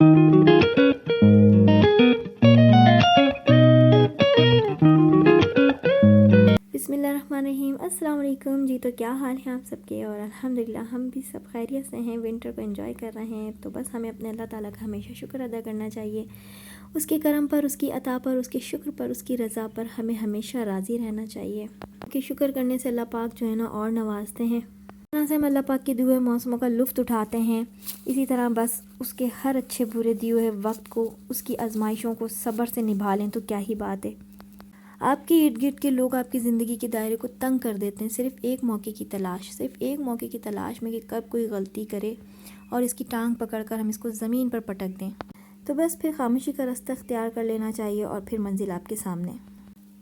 बिस्मिल्लाहिर्रहमानिर्रहीम। अस्सलाम वालेकुम जी। तो क्या हाल है आप सबके? और अल्हम्दुलिल्लाह हम भी सब खैरियत से हैं, विंटर को एंजॉय कर रहे हैं। तो बस हमें अपने अल्लाह ताला का हमेशा शुक्र अदा करना चाहिए, उसके करम पर, उसकी अता पर, उसके शुक्र पर, उसकी रज़ा पर हमें हमेशा राज़ी रहना चाहिए। कि शुक्र करने से अल्लाह पाक जो है ना और नवाजते हैं। तरह से हम अल्लाह पाक के दिए हुए मौसमों का लुत्फ़ उठाते हैं। इसी तरह बस उसके हर अच्छे बुरे दिए हुए वक्त को, उसकी आजमाइशों को सब्र से निभा लें तो क्या ही बात है। आपके इर्द गिर्द के लोग आपकी ज़िंदगी के दायरे को तंग कर देते हैं, सिर्फ़ एक मौके की तलाश, सिर्फ़ एक मौके की तलाश में कि कब कोई गलती करे और इसकी टांग पकड़कर हम इसको ज़मीन पर पटक दें। तो बस फिर खामोशी का रास्ता अख्तियार कर लेना चाहिए और फिर मंजिल आपके सामने।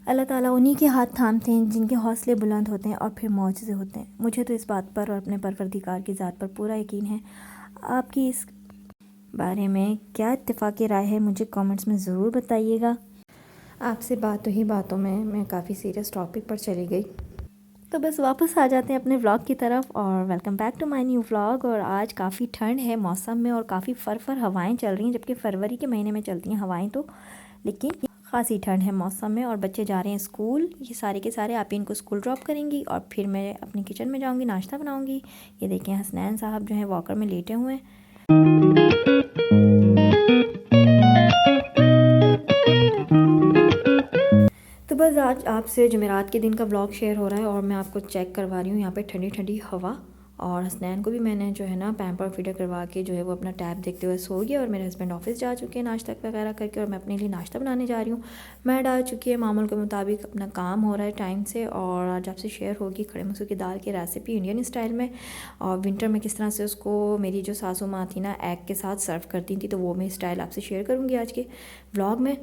अल्लाह ताला उन्हीं के हाथ थामते हैं जिनके हौसले बुलंद होते हैं और फिर मौजज़े होते हैं। मुझे तो इस बात पर और अपने परवरदिगार की ज़ात पर पूरा यकीन है। आपकी इस बारे में क्या इत्तेफ़ाक़ राय है, मुझे कमेंट्स में ज़रूर बताइएगा। आपसे बातों ही बातों में मैं काफ़ी सीरियस टॉपिक पर चली गई। तो बस वापस आ जाते हैं अपने व्लॉग की तरफ और welcome back to my new vlog. और आज काफ़ी ठंड है मौसम में और काफ़ी फर हवाएं चल रही हैं, जबकि फरवरी के महीने में चलती हैं हवाएं तो, लेकिन ख़ासी ठंड है मौसम में। और बच्चे जा रहे हैं स्कूल, ये सारे के सारे। आप इनको स्कूल ड्रॉप करेंगी और फिर मैं अपनी किचन में जाऊँगी, नाश्ता बनाऊँगी। ये देखें हसनैन साहब जो हैं वॉकर में लेटे हुए हैं। तो बस आज आपसे जुमेरात के दिन का व्लॉग शेयर हो रहा है और मैं आपको चेक करवा रही हूँ यहाँ पे ठंडी ठंडी हवा। और हसनैन को भी मैंने जो है ना पैम्पर फीडर करवा के जो है वो अपना टैब देखते हुए सो गया। और मेरे हस्बैंड ऑफिस जा चुके हैं नाश्ता वगैरह करके, और मैं अपने लिए नाश्ता बनाने जा रही हूँ। मैं डाल चुकी है मामूल के मुताबिक, अपना काम हो रहा है टाइम से। और आज आपसे शेयर होगी खड़े मसूर की दाल की रेसिपी इंडियन स्टाइल में, और विंटर में किस तरह से उसको मेरी जो सासू माँ थी ना एग के साथ सर्व करती थी, तो वो मैं स्टाइल आपसे शेयर करूँगी आज के व्लॉग में।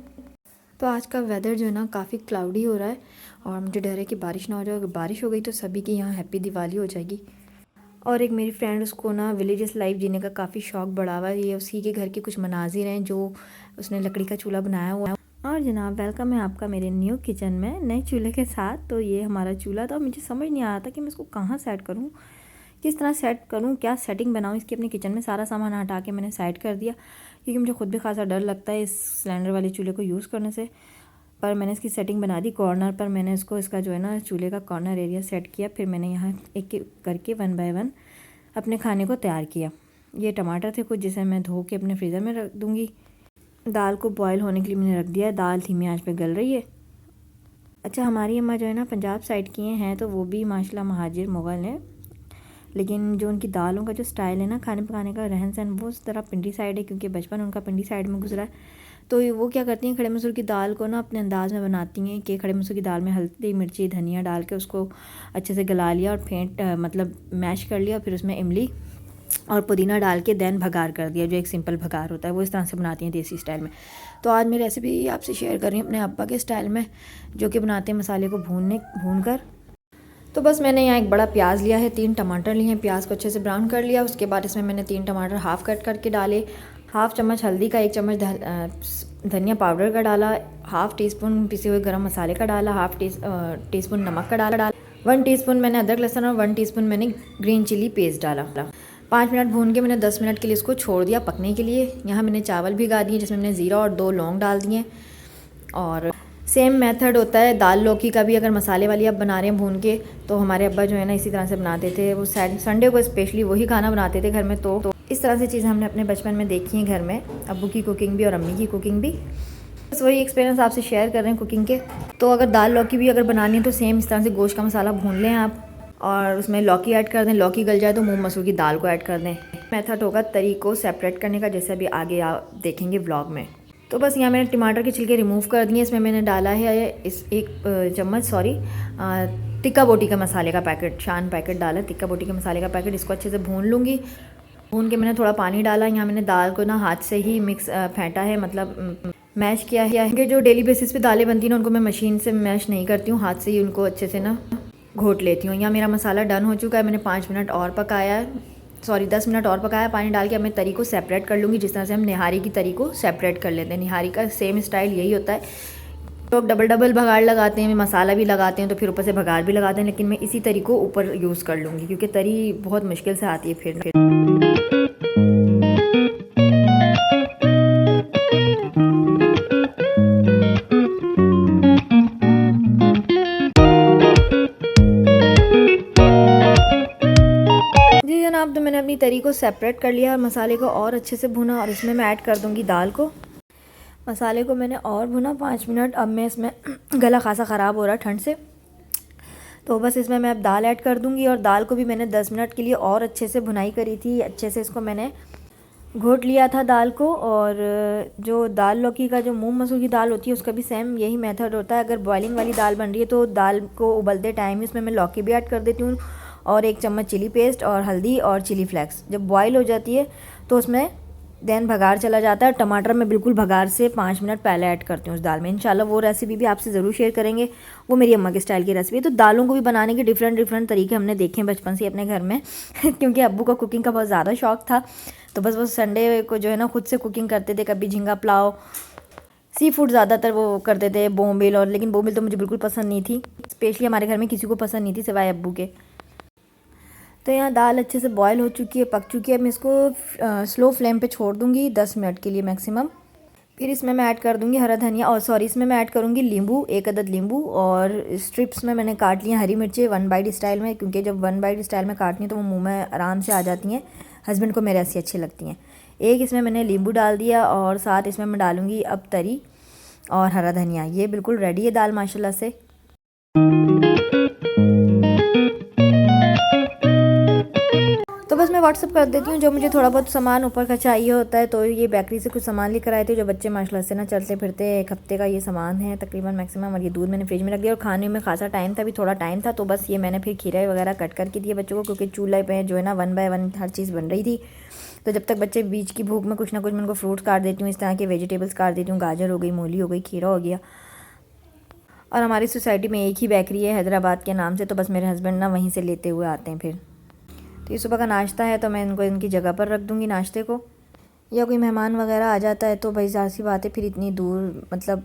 तो आज का वेदर जो है ना काफ़ी क्लाउडी हो रहा है और मुझे डर है कि बारिश ना हो जाए। अगर बारिश हो गई तो सभी की यहाँ हैप्पी दिवाली हो जाएगी। और एक मेरी फ्रेंड, उसको ना विलेजेस लाइफ जीने का काफ़ी शौक़ बढ़ा हुआ है। ये उसी के घर के कुछ मनाजिर हैं जो उसने लकड़ी का चूल्हा बनाया हुआ है। और जनाब वेलकम है आपका मेरे न्यू किचन में नए चूल्हे के साथ। तो ये हमारा चूल्हा था, मुझे समझ नहीं आ रहा था कि मैं इसको कहाँ सेट करूँ, किस तरह सेट करूँ, क्या सेटिंग बनाऊँ इसकी। अपने किचन में सारा सामान हटा के मैंने साइड कर दिया, क्योंकि मुझे खुद भी खासा डर लगता है इस सिलेंडर वाले चूल्हे को यूज़ करने से। पर मैंने इसकी सेटिंग बना दी। कॉर्नर पर मैंने इसका जो है ना चूल्हे का कॉर्नर एरिया सेट किया। फिर मैंने यहाँ एक एक करके 1 बाय 1 अपने खाने को तैयार किया। ये टमाटर थे कुछ, जिसे मैं धो के अपने फ्रीज़र में रख दूँगी। दाल को बॉयल होने के लिए मैंने रख दिया है, दाल धीमी आंच पे गल रही है। अच्छा, हमारी अम्मा जो है ना पंजाब साइड की हैं, तो वो भी माशाल्लाह महाजिर मुग़ल हैं, लेकिन जो उनकी दालों का जो स्टाइल है ना खाने पकाने का, रहन सहन, वो उस तरह पिंडी साइड है, क्योंकि बचपन उनका पिंडी साइड में गुजरा है। तो वो क्या करती हैं, खड़े मसूर की दाल को ना अपने अंदाज़ में बनाती हैं कि खड़े मसूर की दाल में हल्दी मिर्ची धनिया डाल के उसको अच्छे से गला लिया और मतलब मैश कर लिया। फिर उसमें इमली और पुदीना डाल के दैन भगार कर दिया, जो एक सिंपल भगार होता है, वो इस तरह से बनाती हैं देसी स्टाइल में। तो आज मैं रेसिपी आपसे शेयर कर रही हूँ अपने अब्बा के स्टाइल में, जो कि बनाते हैं मसाले को भून कर। तो बस मैंने यहाँ एक बड़ा प्याज लिया है, 3 टमाटर लिए हैं, प्याज को अच्छे से ब्राउन कर लिया। उसके बाद इसमें मैंने 3 टमाटर हाफ़ कट करके डाले, हाफ़ चम्मच हल्दी का, 1 चम्मच धनिया पाउडर का डाला, हाफ़ टी स्पून पिसे हुए गरम मसाले का डाला, हाफ़ टी स्पून नमक का डाला, 1 टीस्पून मैंने अदरक लहसुन और 1 टीस्पून मैंने ग्रीन चिली पेस्ट डाला। 5 मिनट भून के मैंने 10 मिनट के लिए इसको छोड़ दिया पकने के लिए। यहाँ मैंने चावल भिगा दिए, जिसमें मैंने ज़ीरा और 2 लौंग डाल दिए। और सेम मेथड होता है दाल लौकी का भी। अगर मसाले वाली आप बना रहे हैं भून के, तो हमारे अब्बा जो है ना इसी तरह से बनाते थे। वो संडे को स्पेशली वही खाना बनाते थे घर में। तो इस तरह से चीज़ें हमने अपने बचपन में देखी हैं घर में, अब्बू की कुकिंग भी और अम्मी की कुकिंग भी। बस वही एक्सपीरियंस आपसे शेयर कर रहे हैं कुकिंग के। तो अगर दाल लौकी भी अगर बनानी है तो सेम इस तरह से गोश्त का मसाला भून लें आप, और उसमें लौकी ऐड कर दें। लौकी गल जाए तो मूंग मसूर की दाल को ऐड कर दें। मेथड होगा तरी को सेपरेट करने का, जैसे अभी आगे आप देखेंगे व्लॉग में। तो बस यहाँ मैंने टमाटर के छिलके रिमूव कर दिए। इसमें मैंने डाला है इस 1 चम्मच टिक्का बोटी का मसाले का पैकेट, शान पैकेट डाला टिक्का बोटी के मसाले का पैकेट। इसको अच्छे से भून लूँगी। भून के मैंने थोड़ा पानी डाला। यहाँ मैंने दाल को ना हाथ से ही फेंटा है, मतलब मैश किया है। क्योंकि जो डेली बेसिस पे दालें बनती हैं ना, उनको मैं मशीन से मैश नहीं करती हूँ, हाथ से ही उनको अच्छे से ना घोट लेती हूँ। यहाँ मेरा मसाला डन हो चुका है। मैंने 5 मिनट और पकाया है, 10 मिनट और पकाया पानी डाल के। अब मैं तरी को सेपरेट कर लूँगी, जिस तरह से हम निहारी की तरी को सेपरेट कर लेते हैं। निहारी का सेम स्टाइल यही होता है। लोग डबल भगाड़ लगाते हैं, मसाला भी लगाते हैं, तो फिर ऊपर से भगाड़ भी लगाते हैं, लेकिन मैं इसी तरी को ऊपर यूज़ कर लूँगी, क्योंकि तरी बहुत मुश्किल से आती है फिर। तरी को सेपरेट कर लिया और मसाले को और अच्छे से भुना और इसमें मैं ऐड कर दूँगी दाल को। मसाले को मैंने और भुना 5 मिनट। अब मैं इसमें गला खासा ख़राब हो रहा है ठंड से, तो बस इसमें मैं अब दाल ऐड कर दूँगी। और दाल को भी मैंने 10 मिनट के लिए और अच्छे से भुनाई करी थी। अच्छे से इसको मैंने घोट लिया था दाल को। और जो दाल लौकी का जो मूंग मसूर की दाल होती है उसका भी सेम यही मेथड होता है। अगर बॉइलिंग वाली दाल बन रही है तो दाल को उबलते टाइम ही उसमें मैं लौकी भी ऐड कर देती हूँ और 1 चम्मच चिली पेस्ट और हल्दी और चिली फ्लेक्स। जब बॉयल हो जाती है तो उसमें देन भगार चला जाता है। टमाटर मैं बिल्कुल भगार से 5 मिनट पहले ऐड करती हूँ उस दाल में। इंशाल्लाह वो रेसिपी भी आपसे ज़रूर शेयर करेंगे, वो मेरी अम्मा के स्टाइल की रेसिपी है। तो दालों को भी बनाने के डिफरेंट तरीके हमने देखे हैं बचपन से अपने घर में क्योंकि अब्बू को कुकिंग का बहुत ज़्यादा शौक़ था, तो बस वो संडे को जो है ना खुद से कुकिंग करते थे। कभी झींगा पुलाव, सी फूड ज़्यादातर वो करते थे, बोम्बिल। और लेकिन बोम्बिल तो मुझे बिल्कुल पसंद नहीं थी, स्पेशली हमारे घर में किसी को पसंद नहीं थी सिवाय अब्बू के। तो यहाँ दाल अच्छे से बॉयल हो चुकी है, पक चुकी है। मैं इसको स्लो फ्लेम पे छोड़ दूँगी 10 मिनट के लिए मैक्सिमम। फिर इसमें मैं ऐड कर दूँगी हरा धनिया, और सॉरी इसमें मैं ऐड करूँगी नींबू, 1 अदद नींबू। और स्ट्रिप्स में मैंने काट लिया हरी मिर्चें 1 बाइट स्टाइल में, क्योंकि जब 1 बाइट स्टाइल में काटनी है तो वो मुँह में आराम से आ जाती हैं। हस्बैंड को मेरे ऐसी अच्छी लगती हैं। एक इसमें मैंने नींबू डाल दिया और साथ इसमें मैं डालूँगी अब तरी और हरा धनिया। ये बिल्कुल रेडी है दाल माशाल्लाह से। तो बस मैं व्हाट्सअप कर देती हूँ जो मुझे थोड़ा बहुत सामान ऊपर का चाहिए होता है। तो ये बेकरी से कुछ सामान लेकर आए थे जो बच्चे माशाल्लाह से ना चलते फिरते 1 हफ्ते का ये सामान है तकरीबन मैक्सिमम। और ये दूध मैंने फ्रिज में रख दिया और खाने में खासा टाइम था, अभी थोड़ा टाइम था, तो बस ये मैंने फिर खीरे वगैरह कट करके दिए बच्चों को, क्योंकि चूल्हे पे जो है ना 1 बाय 1 हर चीज़ बन रही थी। तो जब तक बच्चे बीच की भूख में कुछ ना कुछ मैं उनको फ्रूट्स काट देती हूँ, इस तरह के वेजिटेबल्स काट देती हूँ, गाजर हो गई, मूली हो गई, खीरा हो गया। और हमारी सोसाइटी में एक ही बेकरी है हैदराबाद के नाम से, तो बस मेरे हस्बैंड ना वहीं से लेते हुए आते हैं फिर। तो ये सुबह का नाश्ता है, तो मैं इनको इनकी जगह पर रख दूँगी नाश्ते को। या कोई मेहमान वगैरह आ जाता है तो भाई ज़ाहिर सी बात है फिर इतनी दूर मतलब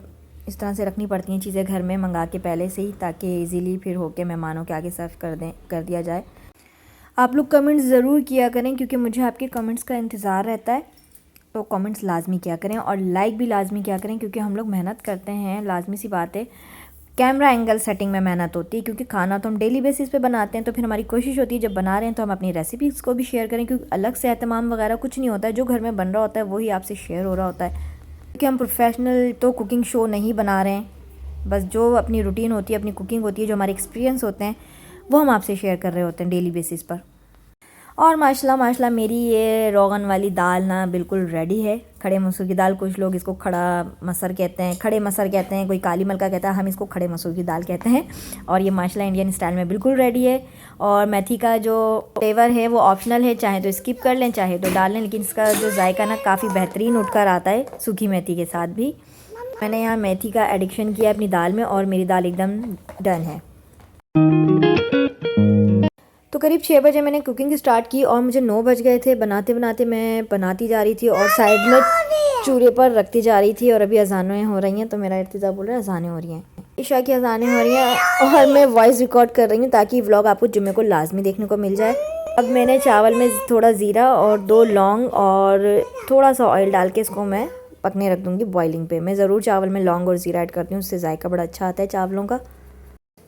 इस तरह से रखनी पड़ती हैं चीज़ें घर में मंगा के पहले से ही, ताकि इजीली फिर होके मेहमानों के आगे सर्व कर दिया जाए। आप लोग कमेंट्स ज़रूर किया करें, क्योंकि मुझे आपके कमेंट्स का इंतज़ार रहता है। तो कमेंट्स लाजमी किया करें और लाइक भी लाजमी किया करें, क्योंकि हम लोग मेहनत करते हैं, लाजमी सी बात है। कैमरा एंगल सेटिंग में मेहनत होती है, क्योंकि खाना तो हम डेली बेसिस पे बनाते हैं। तो फिर हमारी कोशिश होती है जब बना रहे हैं तो हम अपनी रेसिपीज़ को भी शेयर करें, क्योंकि अलग से एहतमाम वगैरह कुछ नहीं होता है। जो घर में बन रहा होता है वही आपसे शेयर हो रहा होता है, क्योंकि हम प्रोफेशनल तो कुकिंग शो नहीं बना रहे हैं। बस जो अपनी रूटीन होती है, अपनी कुकिंग होती है, जो हमारे एक्सपीरियंस होते हैं वो हम आपसे शेयर कर रहे होते हैं डेली बेसिस पर। और माशाल्लाह मेरी ये रोगन वाली दाल ना बिल्कुल रेडी है। खड़े मसूर की दाल, कुछ लोग इसको खड़ा मसर कहते हैं, खड़े मसर कहते हैं, कोई काली मलका कहता है, हम इसको खड़े मसूर की दाल कहते हैं। और ये माशाल्लाह इंडियन स्टाइल में बिल्कुल रेडी है। और मेथी का जो फ्लेवर है वो ऑप्शनल है, चाहे तो स्किप कर लें चाहे तो डाल लें, लेकिन इसका जो जायका ना काफ़ी बेहतरीन उठकर आता है सूखी मेथी के साथ भी। मैंने यहाँ मेथी का एडिक्शन किया अपनी दाल में और मेरी दाल एकदम डन है। तो करीब 6 बजे मैंने कुकिंग स्टार्ट की और मुझे 9 बज गए थे। बनाते बनाते मैं बनाती जा रही थी और साइड में चूल्हे पर रखती जा रही थी। और अभी अजानें हो रही हैं, तो मेरा इर्तिज़ा बोल रहा है अजानें हो रही हैं, इशा की अजानें हो रही हैं। और मैं वॉइस रिकॉर्ड कर रही हूँ ताकि व्लॉग आपको जुम्मे को लाजमी देखने को मिल जाए। अब मैंने चावल में थोड़ा ज़ीरा और 2 लौंग और थोड़ा सा ऑयल डाल के इसको मैं पकने रख दूँगी बॉइलिंग पे। मैं ज़रूर चावल में लौंग और ज़ीरा ऐड करती हूँ, उससे जायका बड़ा अच्छा आता है चावलों का।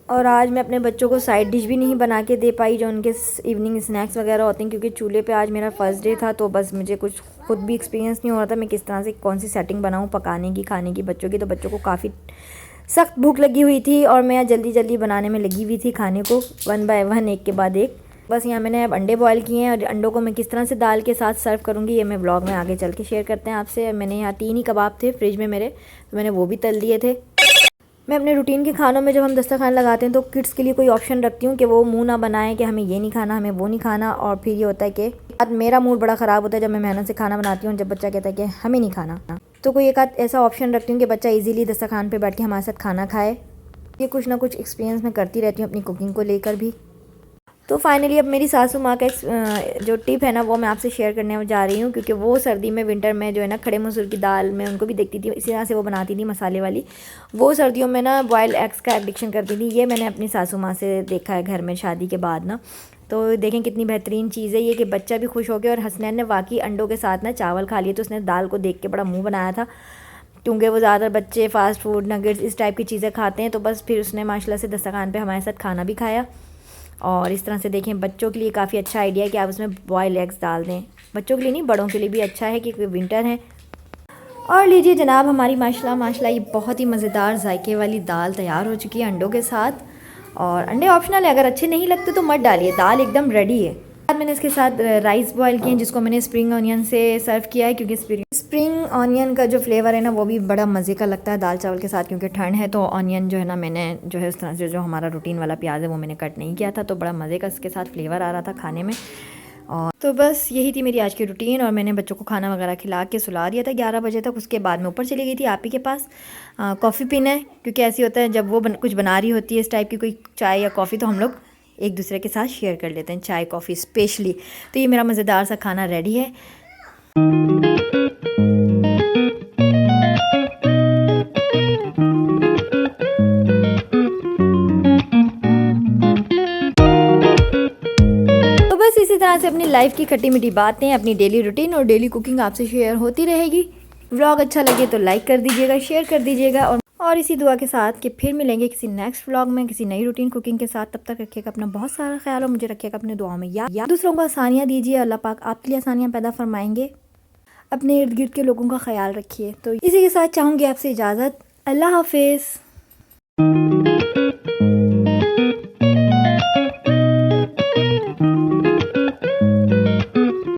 और आज मैं अपने बच्चों को साइड डिश भी नहीं बना के दे पाई जो उनके इवनिंग स्नैक्स वगैरह होते हैं, क्योंकि चूल्हे पे आज मेरा फर्स्ट डे था। तो बस मुझे कुछ खुद भी एक्सपीरियंस नहीं हो रहा था मैं किस तरह से कौन सी सेटिंग बनाऊँ पकाने की, खाने की बच्चों की। तो बच्चों को काफ़ी सख्त भूख लगी हुई थी और मैं जल्दी जल्दी बनाने में लगी हुई थी खाने को 1 बाय 1 एक के बाद एक। बस यहाँ मैंने अब अंडे बॉयल किए हैं और अंडों को मैं किस तरह से दाल के साथ सर्व करूँगी ये मैं व्लॉग में आगे चल के शेयर करते हैं आपसे। मैंने यहाँ 3 ही कबाब थे फ्रिज में मेरे, तो मैंने वो भी तल दिए थे। मैं अपने रूटीन के खानों में जब हम दस्तरखान लगाते हैं तो किड्स के लिए कोई ऑप्शन रखती हूँ कि वो मुंह ना बनाएं कि हमें ये नहीं खाना, हमें वो नहीं खाना। और फिर ये होता है कि आज मेरा मूड बड़ा ख़राब होता है जब मैं मेहनत से खाना बनाती हूँ, जब बच्चा कहता है कि हमें नहीं खाना, तो कोई एक आध ऐसा ऑप्शन रखती हूँ कि बच्चा इजीली दस्तरखान पे बैठ के हमारे साथ खाना खाए। ये कुछ ना कुछ एक्सपीरियंस मैं करती रहती हूँ अपनी कुकिंग को लेकर भी। तो फाइनली अब मेरी सासू माँ का जो टिप है ना वो मैं आपसे शेयर करने जा रही हूँ, क्योंकि वो सर्दी में विंटर में जो है ना खड़े मसूर की दाल मैं उनको भी देखती थी, इसी तरह से वो बनाती थी मसाले वाली। वो सर्दियों में ना बॉयल एग्स का एडिक्शन करती थी। ये मैंने अपनी सासू माँ से देखा है घर में शादी के बाद ना। तो देखें कितनी बेहतरीन चीज़ है ये कि बच्चा भी खुश हो गया। और हसनैन ने वाकई अंडों के साथ ना चावल खा लिए, तो उसने दाल को देख के बड़ा मुँह बनाया था, क्योंकि वो ज़्यादातर बच्चे फ़ास्ट फूड नगेट्स इस टाइप की चीज़ें खाते हैं। तो बस फिर उसने माशाल्लाह से दस्तरखान पे हमारे साथ खाना भी खाया। और इस तरह से देखें, बच्चों के लिए काफ़ी अच्छा आइडिया है कि आप उसमें बॉयल एग्स डाल दें। बच्चों के लिए नहीं, बड़ों के लिए भी अच्छा है क्योंकि विंटर है। और लीजिए जनाब, हमारी माशाल्लाह ये बहुत ही मज़ेदार जायके वाली दाल तैयार हो चुकी है अंडों के साथ। और अंडे ऑप्शनल है, अगर अच्छे नहीं लगते तो मत डालिए, दाल एकदम रेडी है। बाद मैंने इसके साथ राइस बॉयल किए हैं जिसको मैंने स्प्रिंग ऑनियन से सर्व किया है, क्योंकि स्प्रिंग ऑनियन का जो फ्लेवर है ना वो भी बड़ा मज़े का लगता है दाल चावल के साथ, क्योंकि ठंड है तो ऑनियन जो है ना, मैंने जो है उस तरह से जो हमारा रूटीन वाला प्याज है वो मैंने कट नहीं किया था, तो बड़ा मज़े का इसके साथ फ्लेवर आ रहा था खाने में। और तो बस यही थी मेरी आज की रूटीन, और मैंने बच्चों को खाना वगैरह खिला के सुला दिया था 11 बजे तक। उसके बाद मैं ऊपर चली गई थी आप ही के पास कॉफ़ी पीना है, क्योंकि ऐसी होता है जब वो कुछ बना रही होती है इस टाइप की कोई चाय या कॉफ़ी, तो हम लोग एक दूसरे के साथ शेयर कर लेते हैं चाय कॉफ़ी स्पेशली। तो ये मेरा मज़ेदार सा खाना रेडी है। इसी तरह से अपनी लाइफ की खट्टी मीठी बातें, अपनी डेली रूटीन और डेली कुकिंग आपसे शेयर होती रहेगी। व्लॉग अच्छा लगे तो लाइक कर दीजिएगा, शेयर कर दीजिएगा, और इसी दुआ के साथ कि फिर मिलेंगे किसी नेक्स्ट व्लॉग में किसी नई रूटीन कुकिंग के साथ। तब तक रखिएगा अपना बहुत सारा ख्याल और मुझे रखिएगा अपने दुआओं में याद। दूसरों को आसानियाँ दीजिए, अल्लाह पाक आपके लिए आसानियाँ पैदा फरमाएंगे। अपने इर्द गिर्द के लोगों का ख्याल रखिए। तो इसी के साथ चाहूँगी आपसे इजाज़त। अल्लाह हाफिज़।